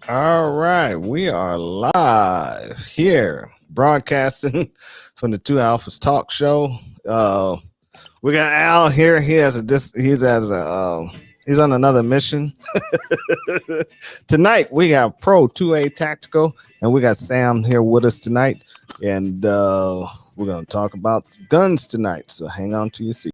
All right, we are live here, broadcasting from the Two Alphas Talk Show. Uh, we got Al here. He's on another mission. Tonight we got Pro2A Tactical, and we got Sam here with us tonight, and we're gonna talk about guns tonight. So hang on to your seat.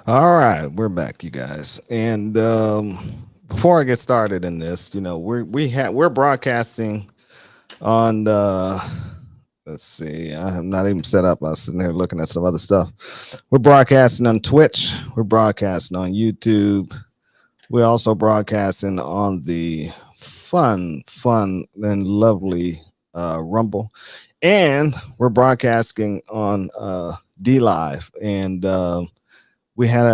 All right, we're back, you guys. And before I get started in this, we're broadcasting on the. Let's see, I have not even set up. I was sitting here looking at some other stuff. We're broadcasting on Twitch. We're broadcasting on YouTube. We're also broadcasting on the fun, and lovely Rumble, and we're broadcasting on D Live and. We had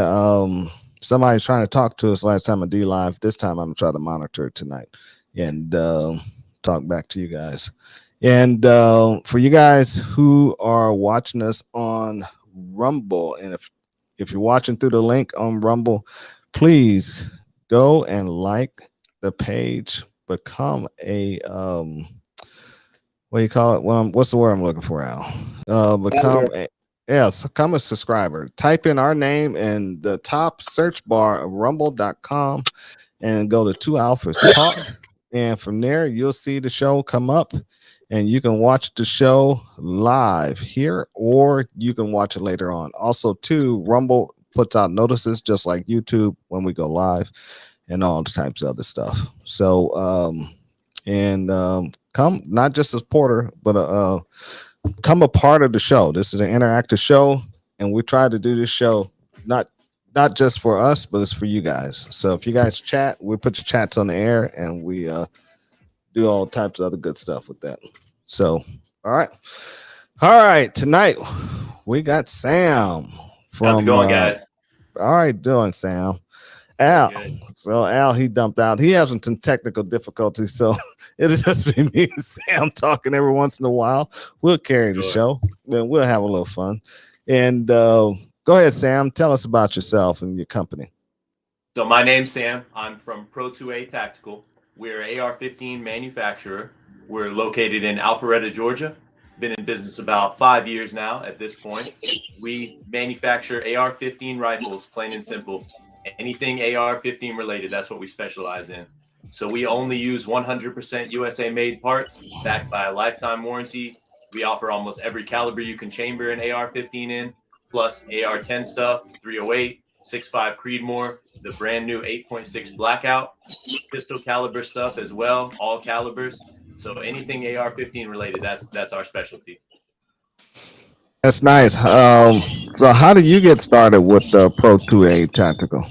somebody's trying to talk to us last time on D Live. This time I'm gonna try to monitor it tonight and talk back to you guys. And for you guys who are watching us on Rumble, and if you're watching through the link on Rumble, please go and like the page. Become a what do you call it? Well, what's the word I'm looking for, Al? Become a Yes, become a subscriber. Type in our name in the top search bar of rumble.com and go to Two Alphas Talk. And from there, you'll see the show come up and you can watch the show live here or you can watch it later on. Also, too, Rumble puts out notices just like YouTube when we go live and all types of other stuff. So, come not just as Porter, but become a part of the show. This is an interactive show, and we try to do this show not just for us, but it's for you guys. So if you guys chat, we put your chats on the air, and we do all types of other good stuff with that. So, all right. Tonight we got Sam from. How's it going, guys? All right, doing Sam. Al. So Al, he dumped out. He has some technical difficulties, so it'll just be me and Sam talking every once in a while. We'll carry the show, then we'll have a little fun. And go ahead, Sam. Tell us about yourself and your company. So my name's Sam. I'm from Pro2A Tactical. We're an AR-15 manufacturer. We're located in Alpharetta, Georgia. Been in business about 5 years now at this point. We manufacture AR-15 rifles, plain and simple. Anything AR-15 related, that's what we specialize in. So we only use 100% USA made parts backed by a lifetime warranty. We offer almost every caliber you can chamber an AR-15 in, plus AR-10 stuff, 308, 6.5 Creedmoor, the brand new 8.6 Blackout, pistol caliber stuff as well, all calibers. So anything AR-15 related, that's our specialty. That's nice. So how did you get started with Pro2A Tactical?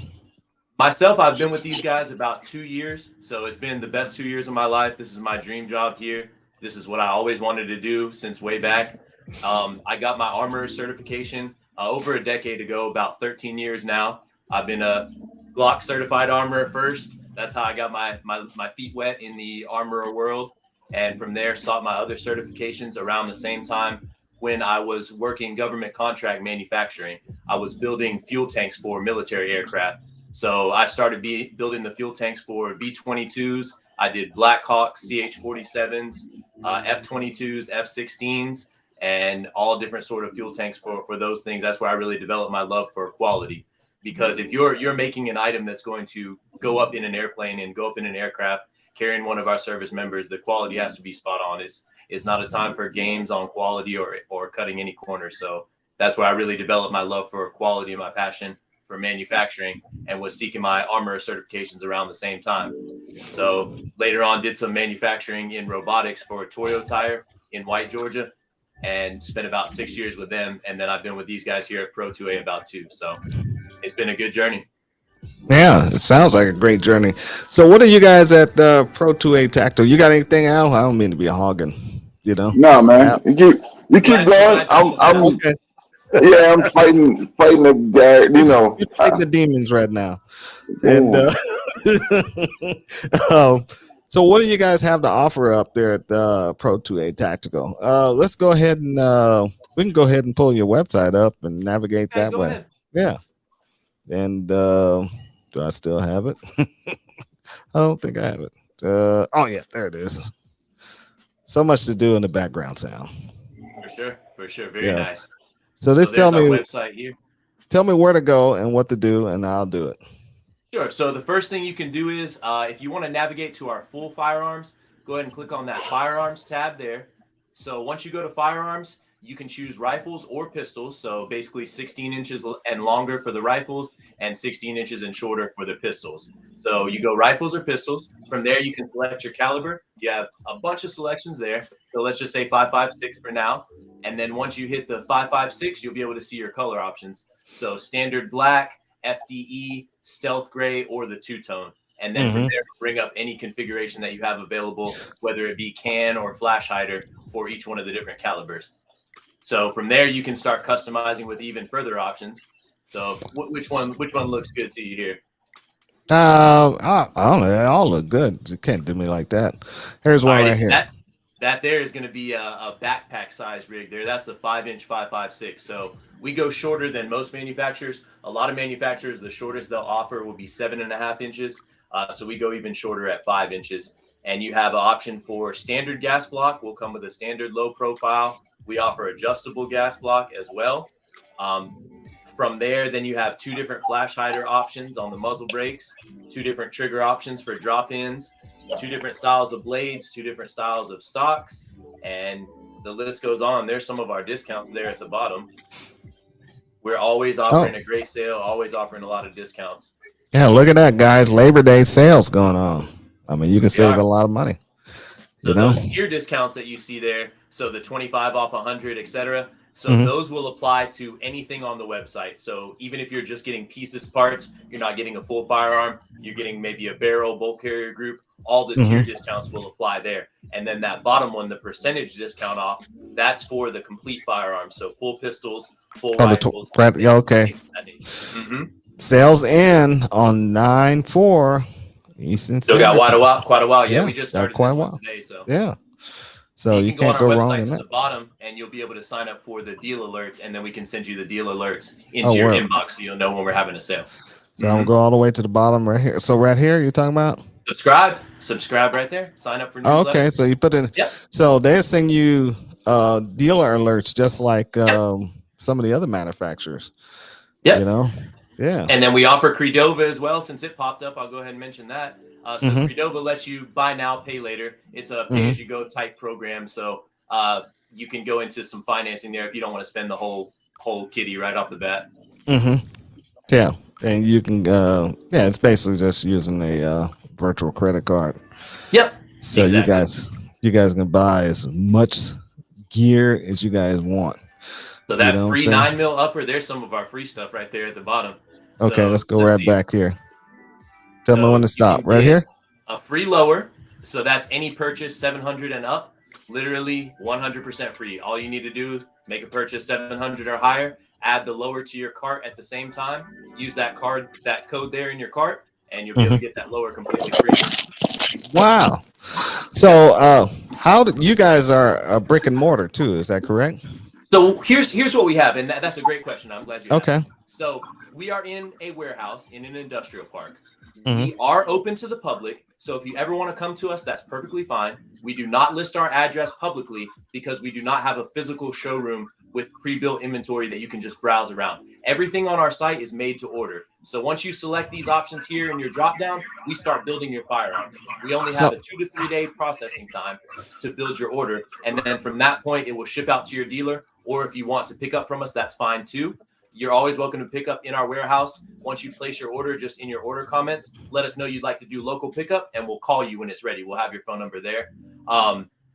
Myself, I've been with these guys about 2 years. So it's been the best 2 years of my life. This is my dream job here. This is what I always wanted to do since way back. I got my armorer certification over a decade ago, about 13 years now. I've been a Glock certified armorer first. That's how I got my feet wet in the armorer world. And from there, sought my other certifications around the same time. When I was working government contract manufacturing, I was building fuel tanks for military aircraft. So I started building the fuel tanks for B-22s. I did Black Hawks, CH-47s, F-22s, F-16s, and all different sort of fuel tanks for those things. That's where I really developed my love for quality. Because if you're making an item that's going to go up in an airplane and go up in an aircraft, carrying one of our service members, the quality has to be spot on. It's not a time for games on quality or cutting any corners. So that's where I really developed my love for quality and my passion for manufacturing, and was seeking my armorer certifications around the same time. So later on, did some manufacturing in robotics for Toyo Tire. in White, Georgia, and spent about 6 years with them. And then I've been with these guys here at Pro2A about 2. So it's been a good journey. Yeah, it sounds like a great journey. So, what are you guys at Pro2A Tactical? You got anything out? I don't mean to be hogging, you know. No, man. Out. You keep I'm going. glad you pulled it up. Okay, Yeah, I'm fighting the guy. you're fighting the demons right now, and Mm. um, so what do you guys have to offer up there at Pro2A Tactical? Let's go ahead and we can go ahead and pull your website up and navigate Okay, that go way. ahead. Yeah, and do I still have it? I don't think I have it. Oh yeah, there it is. So much to do in the background sound. For sure. Very Yeah. nice. So So just there's our website here. tell me where to go and what to do, and I'll do it. Sure. So the first thing you can do is if you want to navigate to our full firearms, go ahead and click on that firearms tab there. So once you go to firearms, you can choose rifles or pistols. So basically 16 inches and longer for the rifles and 16 inches and shorter for the pistols. So you go rifles or pistols. From there, you can select your caliber. You have a bunch of selections there. So let's just say 5.56 for now. And then once you hit the 5.56, you'll be able to see your color options. So standard black, FDE, stealth gray, or the two-tone. And then from there, bring up any configuration that you have available, whether it be can or flash hider for each one of the different calibers. So from there, you can start customizing with even further options. So which one looks good to you here? I don't know. They all look good. You can't do me like that. Here's All one right, right here. that there is going to be a backpack size rig there. That's a 5-inch 5.56. So we go shorter than most manufacturers. A lot of manufacturers, the shortest they'll offer will be 7.5 inches. So we go even shorter at 5 inches. And you have an option for standard gas block. Will come with a standard low profile. We offer adjustable gas block as well. From there, then you have 2 different flash hider options on the muzzle brakes, 2 different trigger options for drop-ins, 2 different styles of blades, 2 different styles of stocks, and the list goes on. There's some of our discounts there at the bottom. We're always offering a great sale, always offering a lot of discounts. Yeah, look at that, guys. Labor Day sales going on. I mean, you can save a lot of money. So those tier discounts that you see there, so the 25 off 100, etc. So those will apply to anything on the website. So even if you're just getting pieces, parts, you're not getting a full firearm, you're getting maybe a barrel, bolt carrier group, all the tier discounts will apply there. And then that bottom one, the percentage discount off, that's for the complete firearm. So full pistols, full rifles. Okay. Sales in on 9/4 Eastern. Still got quite a while. Yeah, we just started quite this a while one today. So yeah. So you can can't go on our go wrong website in to that. the bottom, and you'll be able to sign up for the deal alerts, and then we can send you the deal alerts into your inbox, so you'll know when we're having a sale. So I'm gonna go all the way to the bottom right here. So right here, you're talking about subscribe right there. Sign up for newsletter. Okay, so you put in. Yep. So they send you dealer alerts just like some of the other manufacturers. Yeah. You know. Yeah. And then we offer Credova as well. Since it popped up, I'll go ahead and mention that. So Credova lets you buy now, pay later. It's a pay-as-you-go type program. So you can go into some financing there if you don't want to spend the whole kitty right off the bat. Yeah, and you can. It's basically just using a virtual credit card. Yep. So exactly. you guys can buy as much gear as you guys want. So that free 9mm upper, there's some of our free stuff right there at the bottom. Okay, let's go right back here. Tell me when to stop. Right here. A free lower. So that's any purchase 700 and up. Literally 100% free. All you need to do, make a purchase 700 or higher, add the lower to your cart at the same time, use that code there in your cart, and you'll be able to get that lower completely free. Wow. So how do you guys are a brick and mortar too, is that correct? So here's what we have, and that's a great question. I'm glad you asked. Okay. So we are in a warehouse in an industrial park. We are open to the public. So if you ever want to come to us, that's perfectly fine. We do not list our address publicly because we do not have a physical showroom with pre-built inventory that you can just browse around. Everything on our site is made to order. So once you select these options here in your drop down, we start building your firearm. We only have a 2 to 3 day processing time to build your order. And then from that point, it will ship out to your dealer. Or if you want to pick up from us, that's fine too. You're always welcome to pick up in our warehouse. Once you place your order, just in your order comments, let us know you'd like to do local pickup, and we'll call you when it's ready. We'll have your phone number there.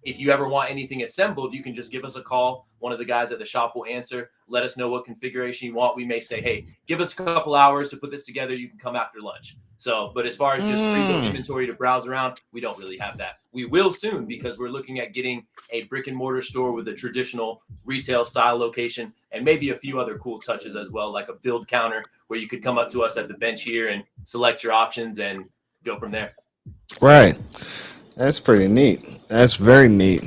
if you ever want anything assembled, you can just give us a call. One of the guys at the shop will answer. Let us know what configuration you want. We may say, hey, give us a couple hours to put this together. You can come after lunch. So, but as far as just pre-built inventory to browse around, we don't really have that. We will soon, because we're looking at getting a brick and mortar store with a traditional retail style location, and maybe a few other cool touches as well, like a build counter where you could come up to us at the bench here and select your options and go from there. Right. That's pretty neat. That's very neat.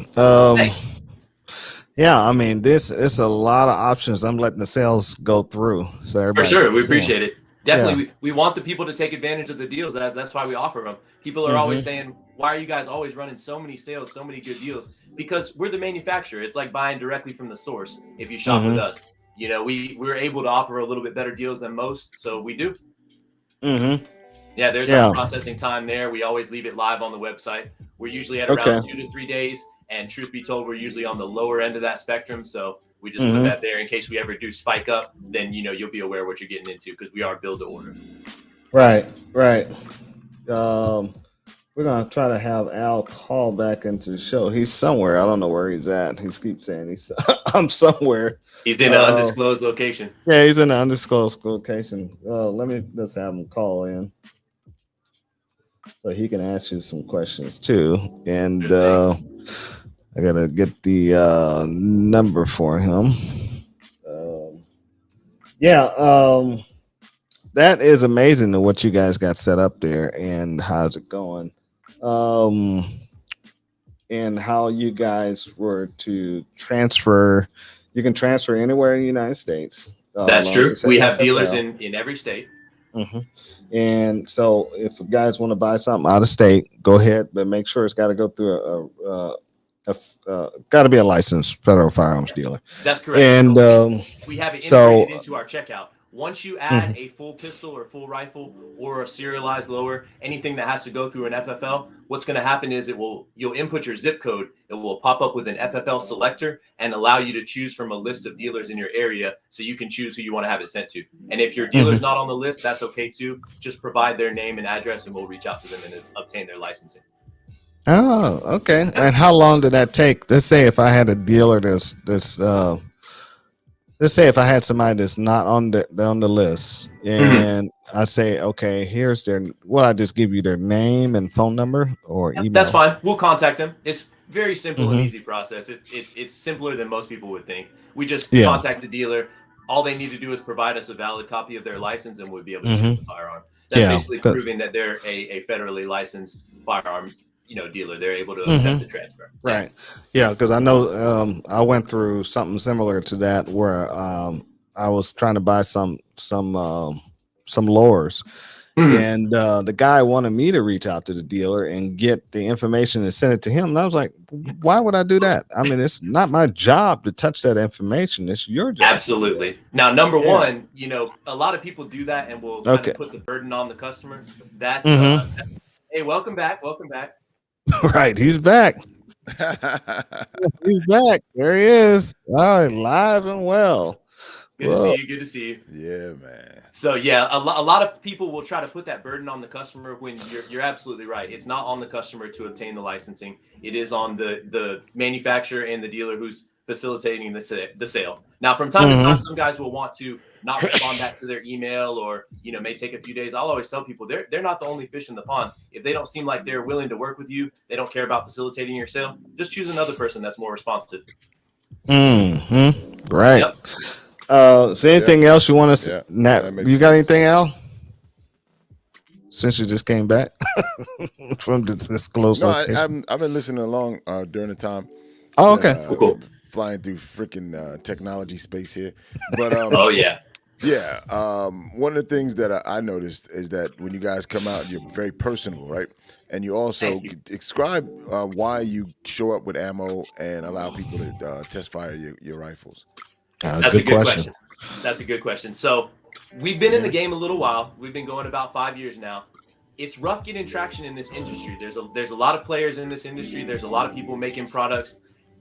Yeah, I mean, this is a lot of options. I'm letting the sales go through, so For everybody. sure, can we see 'em. appreciate it. Definitely, we want the people to take advantage of the deals. That's why we offer them. People are always saying, why are you guys always running so many sales, so many good deals? Because we're the manufacturer. It's like buying directly from the source if you shop with us. You know, we're able to offer a little bit better deals than most, so we do. Yeah, there's our processing time there. We always leave it live on the website. We're usually at around 2 to 3 days. And truth be told, we're usually on the lower end of that spectrum. So we just put that there in case we ever do spike up. Then, you know, you'll be aware what you're getting into, because we are build to order. Right, right. We're gonna try to have Al call back into the show. He's somewhere. I don't know where he's at. He keeps saying he's I'm somewhere. He's in an undisclosed location. Yeah, he's in an undisclosed location. Let's have him call in so he can ask you some questions too. And I gotta get the number for him. That is amazing to what you guys got set up there, and how's it going? And how you guys were to transfer. You can transfer anywhere in the United States. That's true. We have dealers in every state. And so if guys want to buy something out of state, go ahead, but make sure it's got to go through got to be a licensed federal firearms dealer. That's correct. And we have it integrated into our checkout. Once you add a full pistol or full rifle or a serialized lower, anything that has to go through an FFL, what's going to happen is you'll input your zip code. It will pop up with an FFL selector and allow you to choose from a list of dealers in your area, so you can choose who you want to have it sent to. And if your dealer's not on the list, that's okay too. Just provide their name and address, and we'll reach out to them and obtain their licensing. Oh, okay. And how long did that take? Let's say if I had a dealer let's say if I had somebody that's not on the list, and I say, okay, here's I just give you their name and phone number or email? That's fine. We'll contact them. It's very simple and easy process. It's simpler than most people would think. We just contact the dealer. All they need to do is provide us a valid copy of their license, and we'll be able to use the firearm. That's basically proving that they're a federally licensed firearm dealer. They're able to accept the transfer. Right. Yeah, because I know I went through something similar to that where I was trying to buy some lowers, and the guy wanted me to reach out to the dealer and get the information and send it to him. And I was like, why would I do that? I mean, it's not my job to touch that information. It's your job. Absolutely. Now, number one, a lot of people do that and will kind of put the burden on the customer. That's hey, welcome back. Welcome back. Right, he's back. He's back. There he is. Oh, live and well. Good to see you. Good to see you. Yeah, man. So yeah, a lot of people will try to put that burden on the customer when you're absolutely right. It's not on the customer to obtain the licensing. It is on the manufacturer and the dealer who's facilitating the sale. Now, from time to time, some guys will want to not respond back to their email, or may take a few days. I'll always tell people they're not the only fish in the pond. If they don't seem like they're willing to work with you, they don't care about facilitating your sale, just choose another person that's more responsive. Right. Yep. Is there anything else you want to say? You got anything, Al? Since you just came back from this close location. I've been listening along during the time. Oh, okay. Cool. Flying through freaking technology space here, but oh yeah. One of the things that I noticed is that when you guys come out, you're very personable, right? And you also describe why you show up with ammo and allow people to test fire your rifles. That's a good question. That's a good question. So we've been in the game a little while. We've been going about 5 years now. It's rough getting traction in this industry. There's a lot of players in this industry. There's a lot of people making products.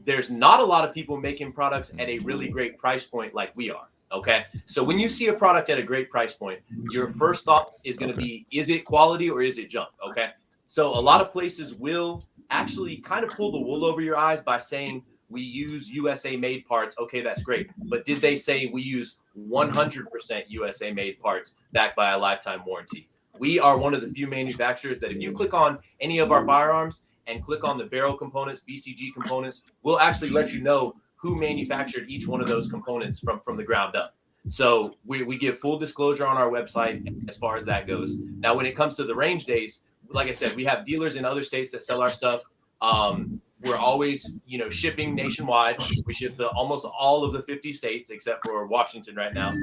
There's not a lot of people making products at a really great price point like we are. Okay. So when you see a product at a great price point, your first thought is going to be, is it quality or is it junk? Okay. So a lot of places will actually kind of pull the wool over your eyes by saying we use USA made parts. Okay, that's great. But did they say we use 100% USA made parts backed by a lifetime warranty? We are one of the few manufacturers that if you click on any of our firearms and click on the barrel components, BCG components, we'll actually let you know who manufactured each one of those components from the ground up. So we give full disclosure on our website as far as that goes. Now, when it comes to the range days, like I said, we have dealers in other states that sell our stuff. We're always, shipping nationwide. We ship to almost all of the 50 states except for Washington right now.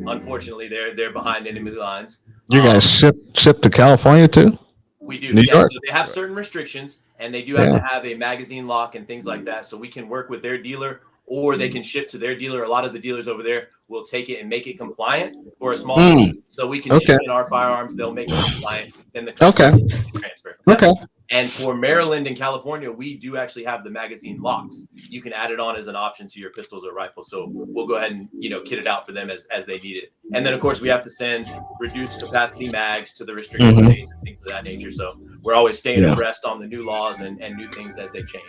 Unfortunately, they're behind enemy lines. You guys ship to California too? We do. New Yeah, York? so they have certain restrictions, and they do have to have a magazine lock and things like that. So we can work with their dealer, or they can ship to their dealer. A lot of the dealers over there will take it and make it compliant for a small fee, so we can ship in our firearms. They'll make it compliant, then the customer can transfer. Okay. And for Maryland and California, we do actually have the magazine locks. You can add it on as an option to your pistols or rifles. So we'll go ahead and, kit it out for them as they need it. And then, of course, we have to send reduced capacity mags to the restricted states and things of that nature. So we're always staying abreast on the new laws and new things as they change.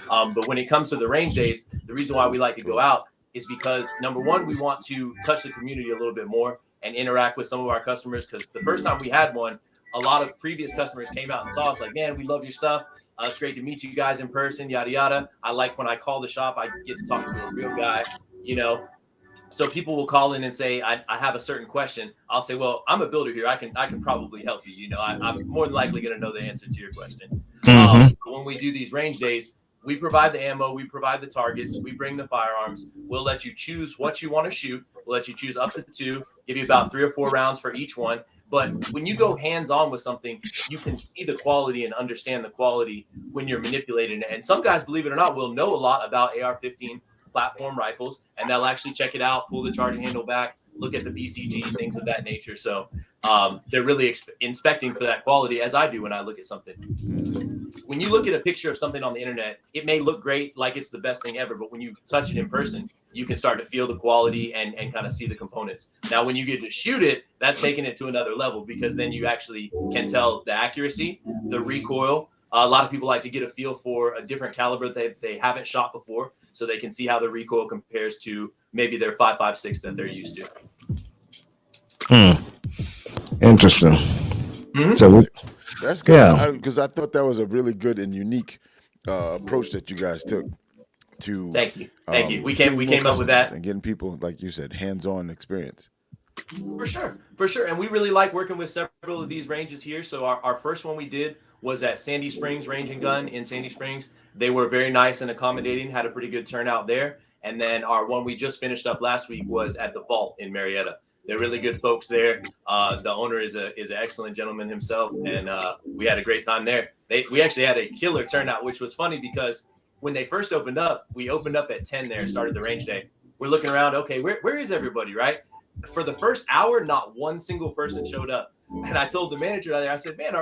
But when it comes to the range days, the reason why we like to go out is because, number one, we want to touch the community a little bit more and interact with some of our customers. Because the first time we had one, a lot of previous customers came out and saw us like, man, we love your stuff. It's great to meet you guys in person, yada, yada. I like when I call the shop, I get to talk to a real guy, So people will call in and say, I have a certain question. I'll say, well, I'm a builder here. I can probably help you. I'm more than likely going to know the answer to your question. When we do these range days, we provide the ammo, we provide the targets, we bring the firearms. We'll let you choose what you want to shoot. We'll let you choose up to 2, give you about 3 or 4 rounds for each one. But when you go hands-on with something, you can see the quality and understand the quality when you're manipulating it. And some guys, believe it or not, will know a lot about AR-15 platform rifles, and they'll actually check it out, pull the charging handle back, look at the BCG, things of that nature. So they're really inspecting for that quality, as I do when I look at something. When you look at a picture of something on the internet, it may look great, like it's the best thing ever, but when you touch it in person, you can start to feel the quality and kind of see the components. Now, when you get to shoot it, that's taking it to another level, because then you actually can tell the accuracy, the recoil. A lot of people like to get a feel for a different caliber that they haven't shot before, so they can see how the recoil compares to maybe their 5.56 that they're used to. Interesting. So that's good, because I thought that was a really good and unique approach that you guys took to. Thank you. We came up with that and getting people, like you said, hands-on experience. For sure. And we really like working with several of these ranges here. So our first one we did was at Sandy Springs Range and Gun in Sandy Springs. They were very nice and accommodating, had a pretty good turnout there. And then our one we just finished up last week was at the Vault in Marietta. They're really good folks there. The owner is an excellent gentleman himself, and we had a great time there. We actually had a killer turnout, which was funny because when they first opened up, we opened up at 10 there, started the range day. We're looking around, okay, where is everybody, right? For the first hour, not one single person showed up. And I told the manager there, I said, man,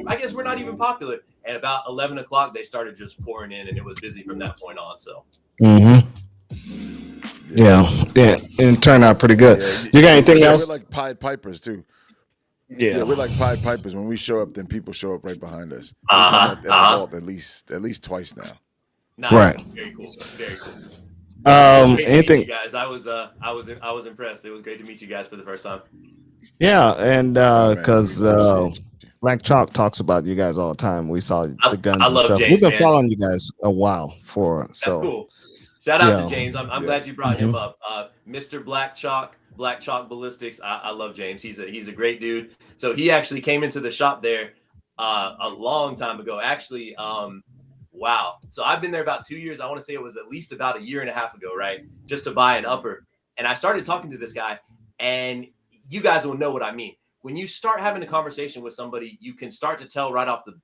I guess we're not even popular. And about 11 o'clock, they started just pouring in, and it was busy from that point on. So. Yeah, and it turned out pretty good. You got anything else? We're like Pied Pipers too. Yeah, we're like Pied Pipers. When we show up, then people show up right behind us. At the vault at least twice now. Nice. Right. Very cool. Very cool. Anything, you guys? I was impressed. It was great to meet you guys for the first time. Yeah, and because Black Chalk talks about you guys all the time. We saw the guns and stuff. James, We've been following you guys a while That's cool. Shout out to James. I'm glad you brought him up. Mr. Black Chalk Ballistics. I love James. He's a great dude. So he actually came into the shop there a long time ago. Actually, wow. So I've been there about 2 years. I want to say it was at least about a year and a half ago, right? Just to buy an upper. And I started talking to this guy, and you guys will know what I mean. When you start having a conversation with somebody, you can start to tell right off the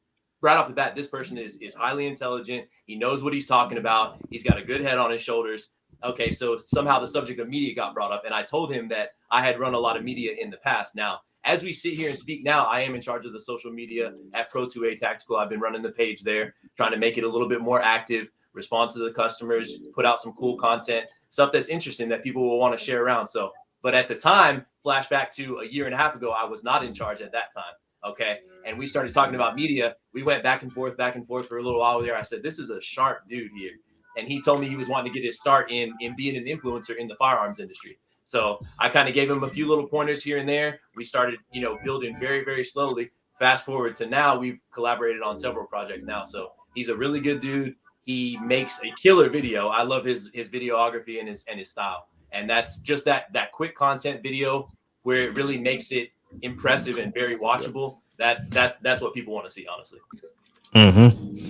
bat, this person is highly intelligent. He knows what he's talking about. He's got a good head on his shoulders. Okay, so somehow the subject of media got brought up, and I told him that I had run a lot of media in the past. Now, as we sit here and speak now, I am in charge of the social media at Pro2A Tactical. I've been running the page there, trying to make it a little bit more active, respond to the customers, put out some cool content, stuff that's interesting that people will want to share around. So, but at the time, flashback to a year and a half ago, I was not in charge at that time. Okay. And we started talking about media. We went back and forth for a little while there. I said, this is a sharp dude here. And he told me he was wanting to get his start in being an influencer in the firearms industry. So I kind of gave him a few little pointers here and there. We started, building very, very slowly. Fast forward to now, we've collaborated on several projects now. So he's a really good dude. He makes a killer video. I love his videography and his style. And that's just that quick content video where it really makes it impressive and very watchable. That's what people want to see, honestly.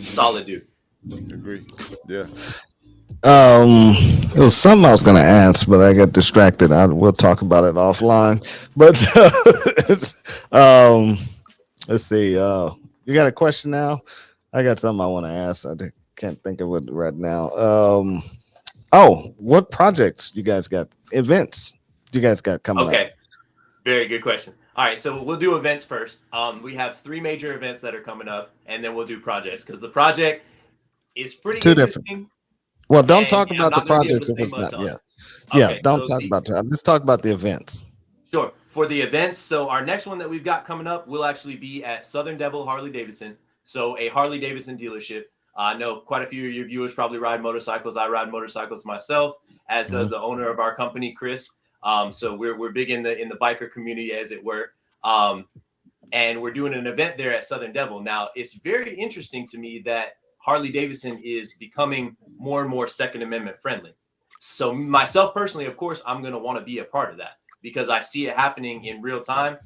Solid dude. Agree. Yeah. It was something I was going to ask, but I got distracted. We'll talk about it offline. But let's see. You got a question now? I got something I want to ask. I can't think of it right now. What projects you guys got? Events you guys got coming up? Okay. Very good question. All right, so we'll do events first. We have 3 major events that are coming up, and then we'll do projects because the project is pretty interesting. Different. Well, don't talk about the projects if it's not. Don't talk about that. Let's talk about the events. Sure. For the events, so our next one that we've got coming up will actually be at Southern Devil Harley Davidson. So a Harley Davidson dealership. I know quite a few of your viewers probably ride motorcycles. I ride motorcycles myself, as does the owner of our company, Chris. So we're big in the biker community, as it were. And we're doing an event there at Southern Devil. Now, it's very interesting to me that Harley Davidson is becoming more and more Second Amendment friendly. So myself personally, of course, I'm going to want to be a part of that because I see it happening in real time.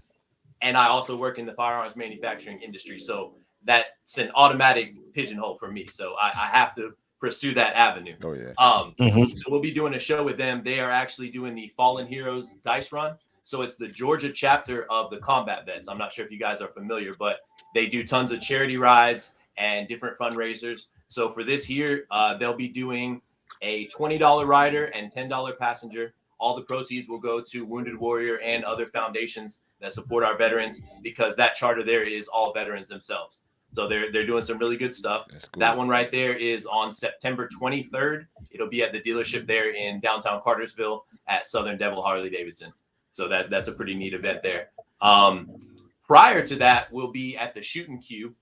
And I also work in the firearms manufacturing industry. So that's an automatic pigeonhole for me. So I have to pursue that avenue. Oh, yeah. So we'll be doing a show with them. They are actually doing the Fallen Heroes dice run. So it's the Georgia chapter of the Combat Vets. I'm not sure if you guys are familiar, but they do tons of charity rides and different fundraisers. So for this year, they'll be doing a $20 rider and $10 passenger. All the proceeds will go to Wounded Warrior and other foundations that support our veterans because that charter there is all veterans themselves. So they're doing some really good stuff. Cool. That one right there is on September 23rd. It'll be at the dealership there in downtown Cartersville at Southern Devil Harley Davidson. So that's a pretty neat event there. Prior to that, we'll be at the Shooting Q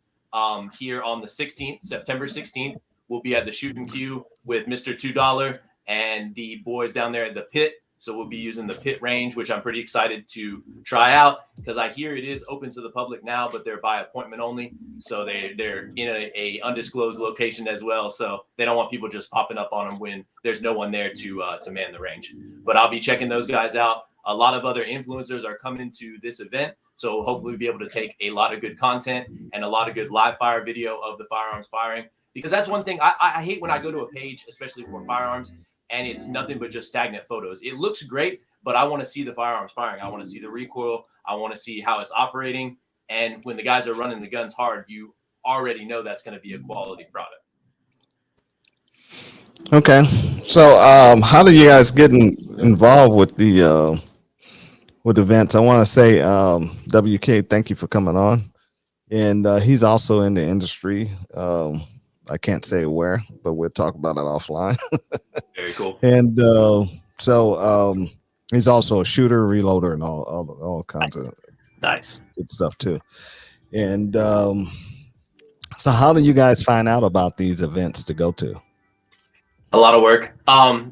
here on the 16th, September 16th. We'll be at the Shooting Q with Mr. $2 and the boys down there at the pit. So we'll be using the pit range, which I'm pretty excited to try out because I hear it is open to the public now, but they're by appointment only. So they're in a undisclosed location as well. So they don't want people just popping up on them when there's no one there to man the range. But I'll be checking those guys out. A lot of other influencers are coming to this event. So hopefully we'll be able to take a lot of good content and a lot of good live fire video of the firearms firing. Because that's one thing I hate when I go to a page, especially for firearms, and it's nothing but just stagnant photos. It looks great, but I want to see the firearms firing. I want to see the recoil. I want to see how it's operating. And when the guys are running the guns hard, you already know that's going to be a quality product. Okay. So how do you guys get involved with the with events? I want to say WK, thank you for coming on. And he's also in the industry. I can't say where, but we'll talk about it offline. Very cool. And so he's also a shooter, reloader, and all kinds of nice good stuff too. And so how do you guys find out about these events to go to? A lot of work.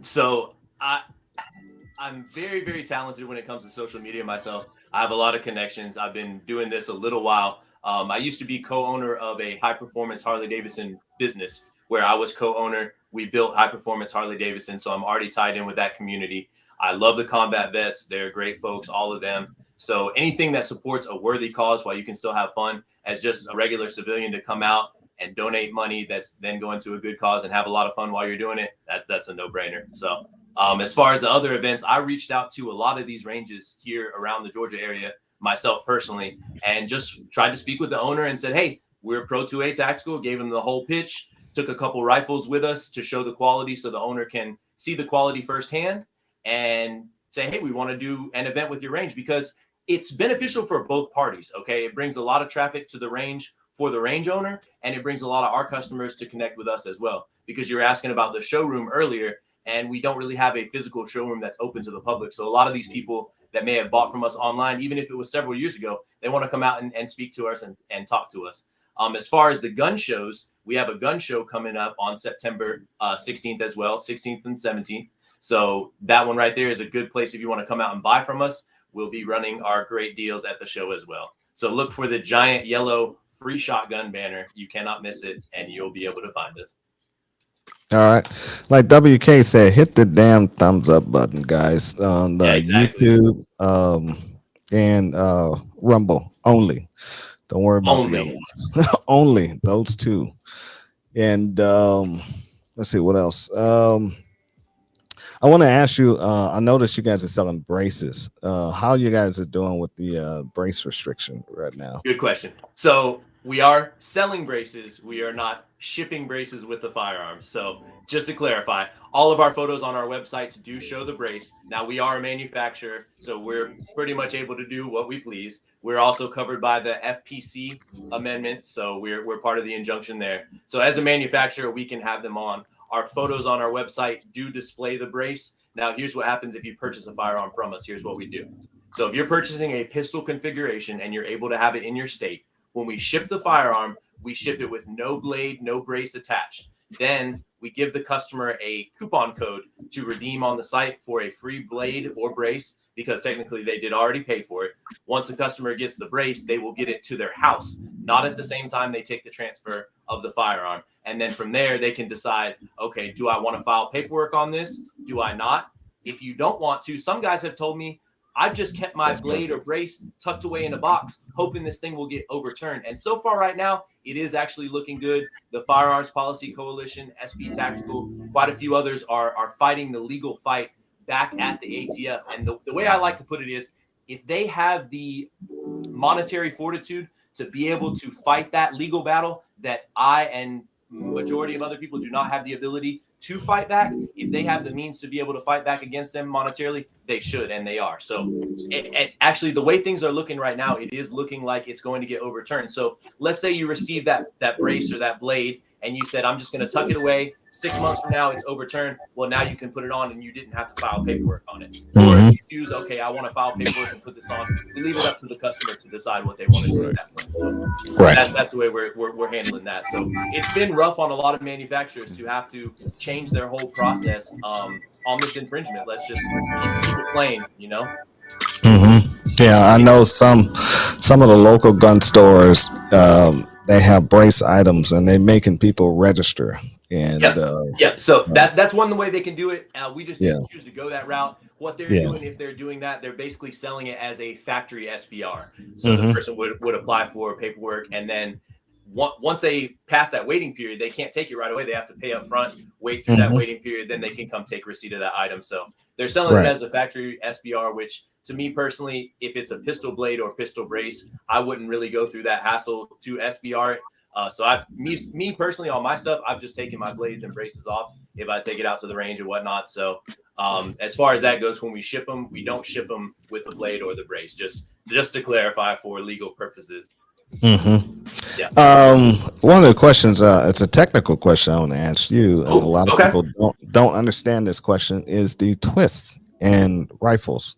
So I'm very, very talented when it comes to social media myself. I have a lot of connections. I've been doing this a little while. I used to be co-owner of a high-performance Harley Davidson business where I was co-owner. We built high-performance Harley Davidson, so I'm already tied in with that community. I love the Combat Vets. They're great folks, all of them. So anything that supports a worthy cause while you can still have fun as just a regular civilian to come out and donate money that's then going to a good cause and have a lot of fun while you're doing it, that's a no-brainer. So as far as the other events, I reached out to a lot of these ranges here around the Georgia area myself personally, and just tried to speak with the owner and said, hey, we're Pro2A Tactical, gave him the whole pitch, took a couple rifles with us to show the quality so the owner can see the quality firsthand and say, hey, we want to do an event with your range because it's beneficial for both parties. Okay. It brings a lot of traffic to the range for the range owner, and it brings a lot of our customers to connect with us as well, because you were asking about the showroom earlier, and we don't really have a physical showroom that's open to the public. So a lot of these people that may have bought from us online, even if it was several years ago. They want to come out and speak to us and talk to us. As far as the gun shows, we have a gun show coming up on September 16th as well, 16th and 17th. So that one right there is a good place if you want to come out and buy from us. We'll be running our great deals at the show as well. So look for the giant yellow free shotgun banner. You cannot miss it, and you'll be able to find us. All right. Like WK said, hit the damn thumbs up button, guys, on exactly. YouTube and Rumble only. Don't worry about the other ones. Only those two. And let's see what else. I want to ask you, I noticed you guys are selling braces. How you guys are doing with the brace restriction right now? Good question. So we are selling braces. We are not shipping braces with the firearms. So just to clarify, all of our photos on our websites do show the brace. Now we are a manufacturer, so we're pretty much able to do what we please. We're also covered by the FPC amendment, so we're part of the injunction there. So as a manufacturer, we can have them on. Our photos on our website do display the brace. Now here's what happens if you purchase a firearm from us. Here's what we do. So if you're purchasing a pistol configuration and you're able to have it in your state, when we ship the firearm, we ship it with no blade, no brace attached. Then we give the customer a coupon code to redeem on the site for a free blade or brace, because technically they did already pay for it. Once the customer gets the brace, they will get it to their house, not at the same time they take the transfer of the firearm. And then from there, they can decide, okay, do I want to file paperwork on this? Do I not? If you don't want to, some guys have told me, I've just kept my blade or brace tucked away in a box, hoping this thing will get overturned. And so far right now, it is actually looking good. The Firearms Policy Coalition, SB Tactical, quite a few others are fighting the legal fight back at the ATF. And the way I like to put it is, if they have the monetary fortitude to be able to fight that legal battle that I and majority of other people do not have the ability to fight back, if they have the means to be able to fight back against them monetarily, they should, and they are. So actually, the way things are looking right now, it is looking like it's going to get overturned. So let's say you receive that brace or that blade, and you said, I'm just going to tuck it away. 6 months from now, it's overturned. Well, now you can put it on, and you didn't have to file paperwork on it. Or if you choose, okay, I want to file paperwork and put this on, we leave it up to the customer to decide what they want to do at that point. So that's the way we're handling that. So it's been rough on a lot of manufacturers to have to change their whole process on this infringement. Let's just keep it plain, you know? Yeah, I know some of the local gun stores, they have brace items and they're making people register. And so that's one way they can do it. We just didn't choose to go that route. What they're doing, if they're doing that, they're basically selling it as a factory SBR. So the person would apply for paperwork, and then once they pass that waiting period, they can't take it right away. They have to pay up front, wait through that waiting period, then they can come take receipt of that item. So they're selling it as a factory SBR, which to me personally, if it's a pistol blade or pistol brace, I wouldn't really go through that hassle to SBR it. So me personally, on my stuff, I've just taken my blades and braces off if I take it out to the range or whatnot. So as far as that goes, when we ship them, we don't ship them with the blade or the brace, just to clarify for legal purposes. One of the questions, it's a technical question I want to ask you, and a lot of people don't understand this question, is the twist in rifles.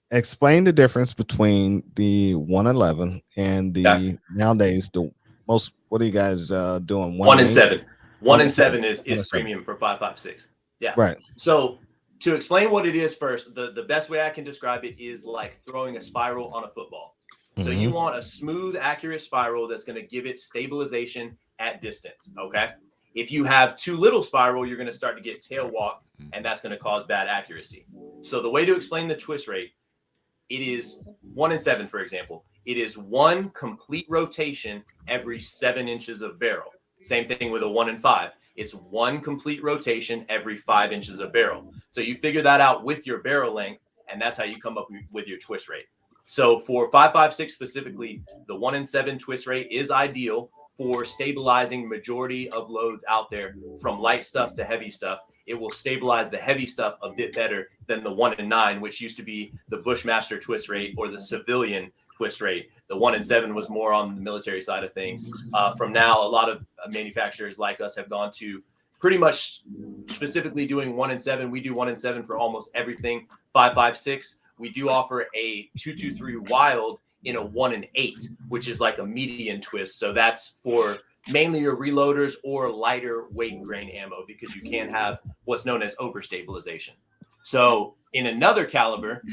Explain the difference between the 111 and the nowadays the most. What are you guys doing? 1 and 7. 1 and 7 is premium for 5.56. Yeah. Right. So to explain what it is first, the best way I can describe it is like throwing a spiral on a football. So you want a smooth, accurate spiral that's going to give it stabilization at distance. Okay. If you have too little spiral, you're going to start to get tail walk, and that's going to cause bad accuracy. So the way to explain the twist rate, it is 1 and 7, for example. It is one complete rotation every 7 inches of barrel. Same thing with a 1 and 5. It's one complete rotation every 5 inches of barrel. So you figure that out with your barrel length, and that's how you come up with your twist rate. So for 5.56 specifically, the 1 and 7 twist rate is ideal for stabilizing majority of loads out there, from light stuff to heavy stuff. It will stabilize the heavy stuff a bit better than the 1 and 9, which used to be the Bushmaster twist rate or the civilian twist rate. The 1 and 7 was more on the military side of things. From now, a lot of manufacturers like us have gone to pretty much specifically doing 1 and 7. We do 1 and 7 for almost everything. 5.56. We do offer a 2.23 wild in a 1 and 8, which is like a median twist. So that's for mainly your reloaders or lighter weight grain ammo, because you can have what's known as overstabilization. So in another caliber,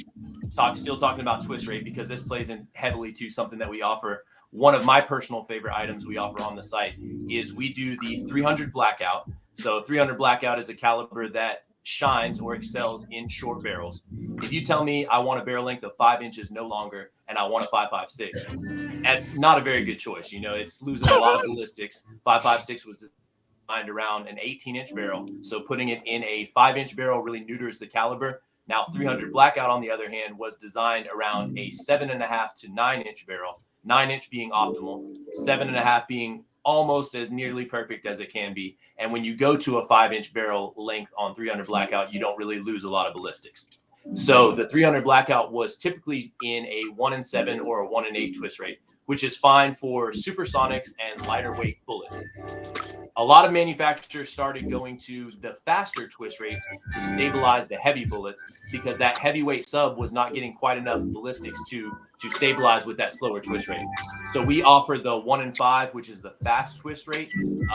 still talking about twist rate, because this plays in heavily to something that we offer. One of my personal favorite items we offer on the site is we do the 300 blackout. So 300 blackout is a caliber that shines or excels in short barrels. If you tell me I want a barrel length of 5 inches no longer and I want a 5.56, that's not a very good choice. You know, it's losing a lot of ballistics. 5.56 was designed around an 18-inch barrel, so putting it in a 5-inch barrel really neuters the caliber. Now 300 blackout, on the other hand, was designed around a 7.5 to 9-inch barrel, 9-inch being optimal, 7.5 being almost as nearly perfect as it can be. And when you go to a 5-inch barrel length on 300 blackout, you don't really lose a lot of ballistics. So the 300 blackout was typically in a 1 and 7 or a 1 and 8 twist rate, which is fine for supersonics and lighter weight bullets. A lot of manufacturers started going to the faster twist rates to stabilize the heavy bullets, because that heavyweight sub was not getting quite enough ballistics to stabilize with that slower twist rate. So we offer the 1 and 5, which is the fast twist rate,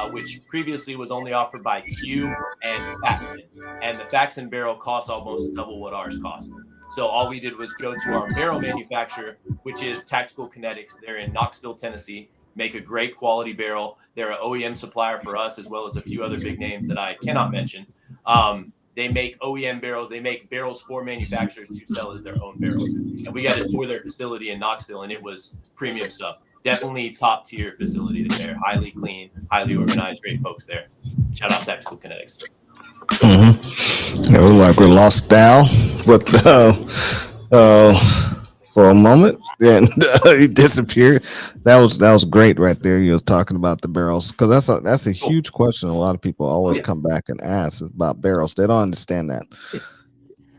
which previously was only offered by Q and Faxon. And the Faxon barrel costs almost double what ours costs. So all we did was go to our barrel manufacturer, which is Tactical Kinetics. They're in Knoxville, Tennessee. Make a great quality barrel. They're an OEM supplier for us, as well as a few other big names that I cannot mention. They make OEM barrels. They make barrels for manufacturers to sell as their own barrels. And we got to tour their facility in Knoxville, and it was premium stuff. Definitely top tier facility there. Highly clean, highly organized, great folks there. Shout out Tactical Kinetics. Mm-hmm. It was like we lost style, but for a moment, and he disappeared. That was great right there. You was talking about the barrels, because that's a huge question. A lot of people always come back and ask about barrels. They don't understand that.